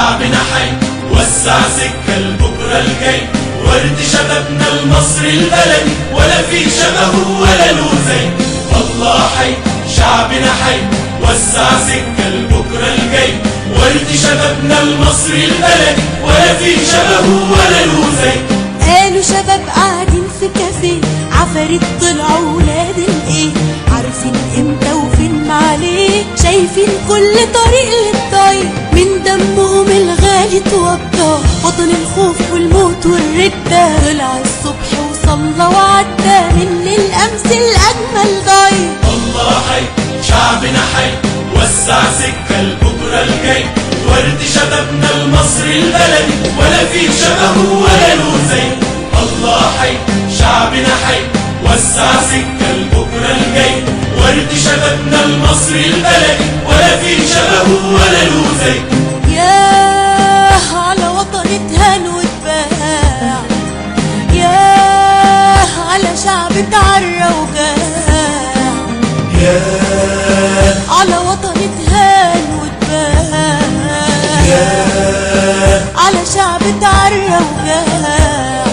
شعبنا حي وسع سكة لبكرة الجاي، ورد شبابنا المصري البلدي ولا في شبهه ولا له زي. الله حي شعبنا حي وسع سكة لبكرة الجاي، ورد شبابنا المصري البلدي ولا في شبهه ولا له زي. قالوا شباب قاعدين في كافيه، عفاريت طلعوا ولاد الايه، عارفين امتى وفين معليه، شايفين كل طريق للطريق، من دمهم الغالي توضى، وطن الخوف والموت والردة، طلع الصبح وصلى وعدى من الامس الاجمل ضايع. الله حي شعبنا حي وسع سكة لبكرة الجاي، ورد شبابنا المصري البلدي ولا في شبهه ولا له زي. الله حي شعبنا حي وسع سكة لبكرة الجاي، ورد شبابنا المصري البلدي ولا في شبهه ولا له زي. ياه على وطن اتهان واتباع، ياه على شعب اتعرى وجاع، ياه على وطن اتهان واتباع، ياه على شعب اتعرى وجاع،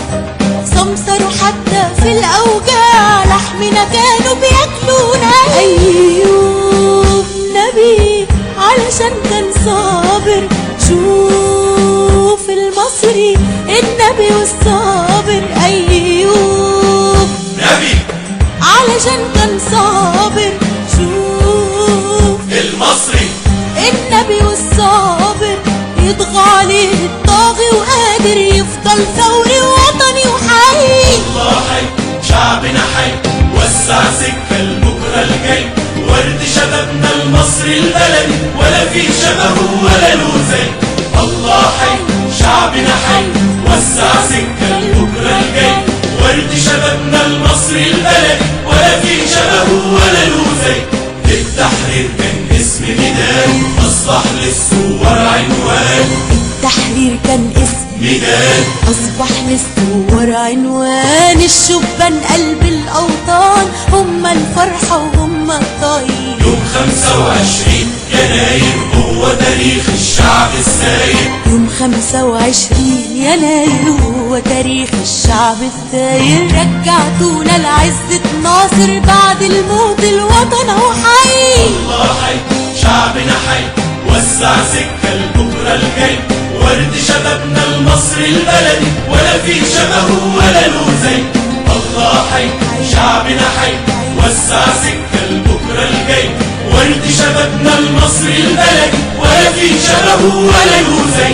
سمسروا حتى في الأوجاع، لحمنا كانوا بياكلونا. أيوب نبي علشان كان صابر، شوف المصري النبي والصابر. أيوب نبي علشان كان صابر، شوف المصري النبي والصابر، يطغى عليه الطاغي وقادر يفضل ثوري ووطني وحي. الله حي شعبنا حي وسع سكة لبكرة الجاي، ورد شبابنا المصري البلدي ولا في شبهه ولا له زي. الله حي شعبنا حي وسع سكة لبكرة الجاي، ورد شبابنا المصري البلدي ولا في شبهه ولا له زي. التحرير كان اسم ميدان أصبح للثوار عنوان، التحرير كان اسم ميدان أصبح للثوار عنوان، الشبان قلب الأوطان هم الفرحة وهم الطيب. يوم 25 يناير هو تاريخ الشعب الساير، يوم 25 يناير هو تاريخ الشعب الثاير، رجعتونا لعزة ناصر بعد الموت الوطن اهو حي. الله حي شعبنا حي وسع سكة لبكرة الجاي، ورد شبابنا المصري البلدي ولا في شبهه ولا له زي. الله حي شعبنا حي وسع سكة لبكرة الجاي، ورد شبابنا المصري البلدي ولا في شبهه ولا له زي.